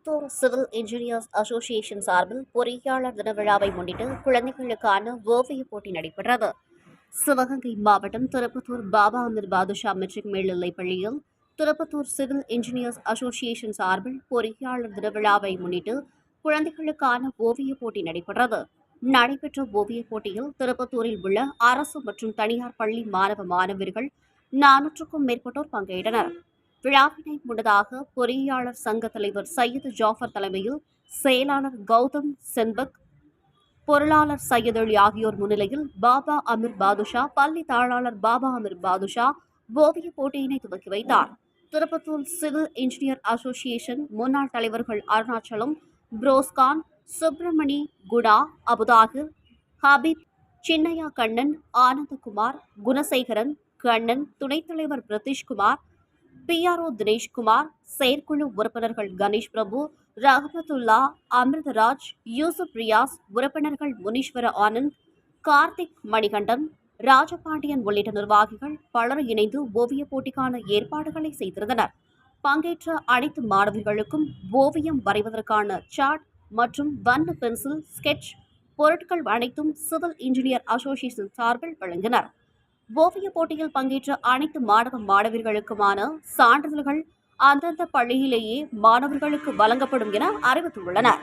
Tirupattur civil engineers association சார்பில் பொறியாளர் தின விழாவை முன்னிட்டு குழந்தைகளுக்கான ஓவியப் போட்டி நடைபெற்றது. சிவகங்கை மாவட்டம் திருப்பத்தூர் பாபா அமீர் பாதுஷா மெட்ரிக் மேல்நிலைப் பள்ளியில் திருப்பத்தூர் சிவில் இன்ஜினியர்ஸ் அசோசியேஷன் சார்பில் பொறியாளர் தின விழாவை முன்னிட்டு குழந்தைகளுக்கான ஓவியப் போட்டி நடைபெற்றது. நடைபெற்ற ஓவியப் போட்டியில் திருப்பத்தூரில் உள்ள அரசு மற்றும் தனியார் பள்ளி மாணவர்கள் 400க்கும் மேற்பட்டோர் பங்கேற்றனர். விழாவினை முன்னதாக பொறியாளர் சங்க தலைவர் சையது ஜாஃபர் தலைமையில் செயலாளர் கௌதம் சென்பக், பொருளாளர் சையது அலி ஆகியோர் முன்னிலையில் பாபா அமீர் பாதுஷா, பள்ளி தாளாளர் பாபா அமீர் பாதுஷா ஓவியப் போட்டியினை துவக்கி வைத்தார். திருப்பத்தூர் சிவில் இன்ஜினியர் அசோசியேஷன் முன்னாள் தலைவர்கள் அருணாச்சலம், புரோஸ்கான், சுப்பிரமணி, குணா, அபுதாகிர், ஹபீப், சின்னையா கண்ணன், ஆனந்தகுமார், குணசேகரன், கண்ணன், துணைத் தலைவர் பிரதீஷ்குமார், PRO தினேஷ்குமார், செயற்குழு உறுப்பினர்கள் கணேஷ் பிரபு, ரஹமத்துல்லா, அமிர்தராஜ், யூசுப் ரியாஸ், உறுப்பினர்கள் முனீஸ்வர ஆனந்த், கார்த்திக், மணிகண்டன், ராஜபாண்டியன் உள்ளிட்ட நிர்வாகிகள் பலர் இணைந்து ஓவியப் போட்டிக்கான ஏற்பாடுகளை செய்திருந்தனர். பங்கேற்ற அனைத்து மாணவர்களுக்கும் ஓவியம் வரைவதற்கான சார்ட் மற்றும் வண்ண பென்சில், ஸ்கெட்ச் பொருட்கள் அனைத்தும் சிவில் இன்ஜினியர் அசோசியேஷன் சார்பில் வழங்கினர். ஓவியப் போட்டியில் பங்கேற்ற அனைத்து மாணவர்களுக்குமான சான்றிதழ்கள் அந்தந்த பள்ளியிலேயே மாணவர்களுக்கு வழங்கப்படும் என அறிவித்துள்ளனர்.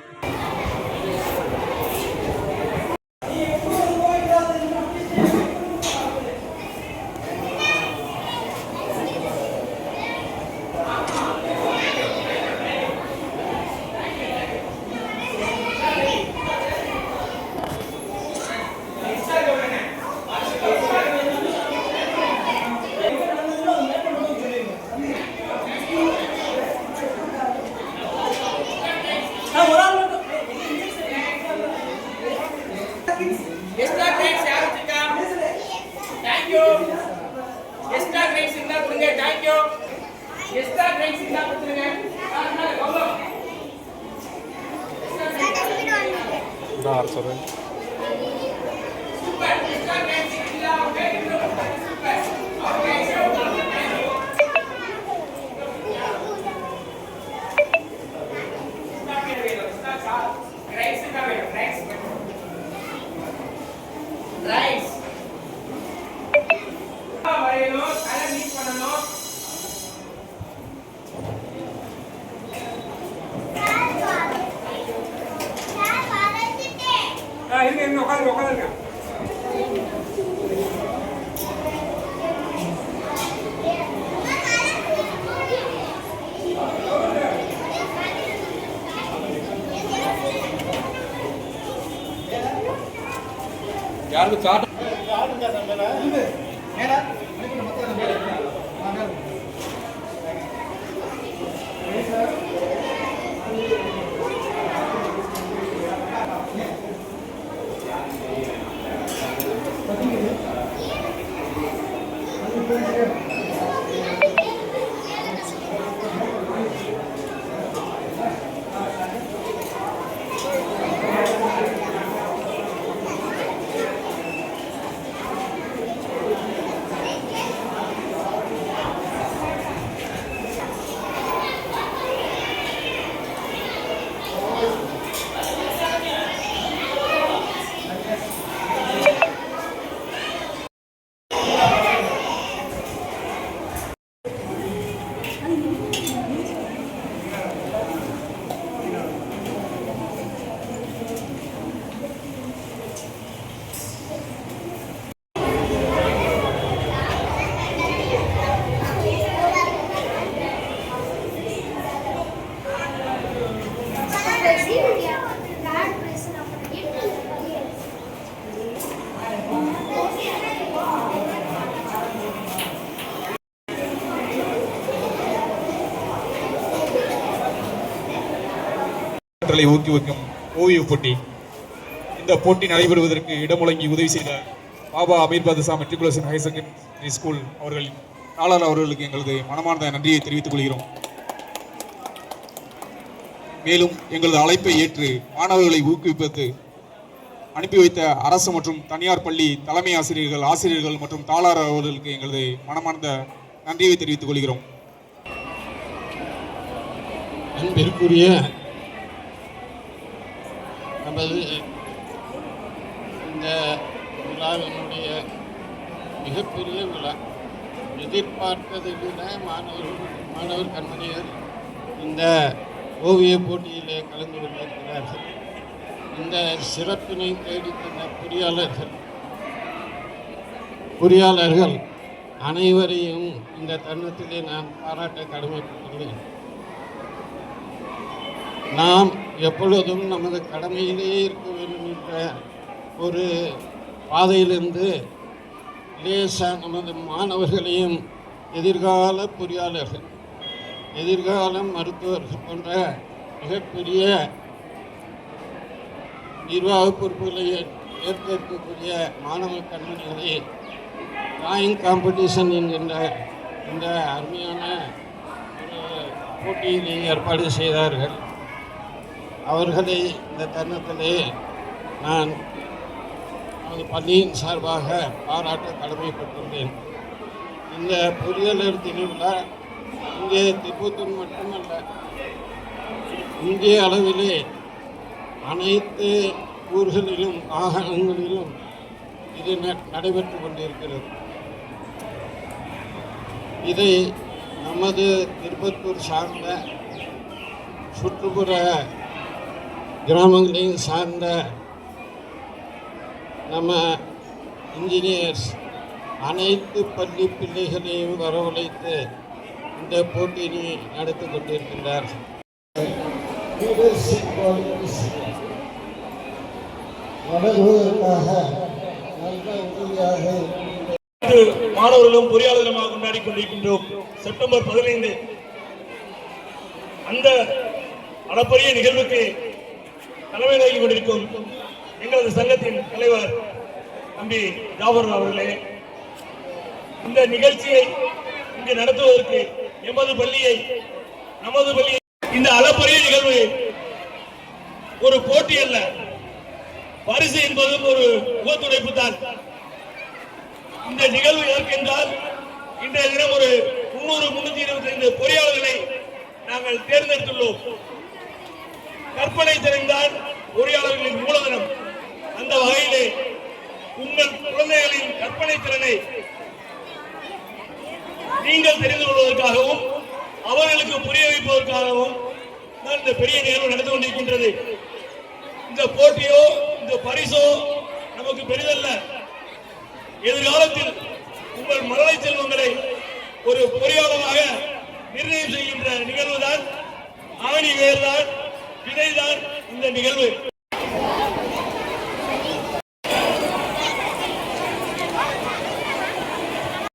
Extra thanks யாருக்கு? Thank you. Extra thanks இருந்தா கொடுங்க. Thank you. Extra thanks இருந்தா கொடுங்க. கௌதம். दार सर Super. Extra thanks இல்ல ஓகே. Super. Okay. Rice. வரையணும், கலர் மிக்ஸ் பண்ணணும். இருங்க உட்காருங்க. यार चाट ஊக்குவிக்கும் ஓவிய போட்டி. இந்த போட்டி நடைபெறுவதற்கு இடமுழங்கி உதவி செய்த பாபா அமீர் பாதுஷா மெட்ரிகுலேஷன் ஹையர் செகண்டரி ஸ்கூல் அவர்களின் தாளர் அவர்களுக்கு எங்களது மனமார்ந்த நன்றியை தெரிவித்துக் கொள்கிறோம். மேலும் எங்களது அழைப்பை ஏற்று மாணவர்களை ஊக்குவிப்பது அனுப்பி வைத்த அரசு மற்றும் தனியார் பள்ளி தலைமை ஆசிரியர்கள் மற்றும் தாளர் அவர்களுக்கு எங்களது மனமார்ந்த நன்றியை தெரிவித்துக் கொள்கிறோம். அன்பிற்குரிய நமது இந்த விழாவினுடைய மிகப்பெரிய விழா. எதிர்பார்த்ததை விட மாணவர் கண்மணியர் இந்த ஓவிய போட்டியிலே கலந்து கொண்டிருக்கிறார்கள். இந்த சிறப்பினை தேடித்தந்த பொறியாளர்கள் அனைவரையும் இந்த தருணத்திலே நான் பாராட்ட கடமைப்பட்டுள்ளேன். நாம் எப்பொழுதும் நமது கடமையிலேயே இருக்க வேண்டும் என்ற ஒரு பாதையிலிருந்து லேசாக நமது மாணவர்களையும் எதிர்கால பொறியாளர்கள், எதிர்கால மருத்துவர்கள் போன்ற மிகப்பெரிய நிர்வாக பொறுப்புகளை ஏற்கக்கூடிய மாணவ கண்மணிகளை டிராயிங் காம்படிஷன் என்கின்ற இந்த அருமையான ஒரு போட்டியினை ஏற்பாடு செய்தார்கள். அவர்களை இந்த தருணத்திலே நான் நமது பள்ளியின் சார்பாக பாராட்ட கடமைப்பட்டுள்ளேன். இந்த பொறியாளர் திருவிழா இங்கே திருப்பத்தூர் மட்டுமல்ல, இந்திய அளவிலே அனைத்து ஊர்களிலும் மாகாணங்களிலும் இது நடைபெற்று கொண்டிருக்கிறது. இதை நமது திருப்பத்தூர் சார்ந்த சுற்றுப்புற கிராமங்களையும் சார்ந்த நம்ம இன்ஜினியர்ஸ் அனைத்து பள்ளி பிள்ளைகளையும் வரவழைத்து இந்த போட்டியினை நடத்தி கொண்டிருக்கின்றார். மாணவர்களும் பொறியாளர்களுமாக கொண்டாடி கொண்டிருக்கின்றோம். செப்டம்பர் 15 அந்த அளப்பரிய நிகழ்வுக்கு தலைமை தாங்கி கொண்டிருக்கும் எங்களது சங்கத்தின் தலைவர் தம்பி ஜாபர் அவர்களே, இந்த நிகழ்ச்சியை இங்கு நடத்துவதற்கு நமது பள்ளியை இந்த அளப்பரிய நிகழ்வு ஒரு போட்டி அல்ல, பரிசு என்பதும் ஒரு முகத்துடைப்பு தான். இந்த நிகழ்வு எதற்கென்றால் இன்றைய தினம் ஒரு 325 பொறியாளர்களை நாங்கள் தேர்ந்தெடுத்துள்ளோம். கற்பனை திறன்தான் பொறியாளர்களின் மூலதனம். அந்த வகையிலே உங்கள் குழந்தைகளின் கற்பனை திறனை நீங்கள் தெரிந்து கொள்வதற்காகவும் அவர்களுக்கு புரிய வைப்பதற்காகவும் தான் இந்த பெரிய நிகழ்வு நடந்து கொண்டிருக்கின்றது. இந்த போட்டியோ இந்த பரிசோ நமக்கு பெரிதல்ல. எதிர்காலத்தில் உங்கள் மழலை செல்வங்களை ஒரு பொறியாளராக நிர்ணயம் செய்கின்ற நிகழ்வுதான், ஆணி வேர்தான், விதைதான் இந்த நிகழ்வு.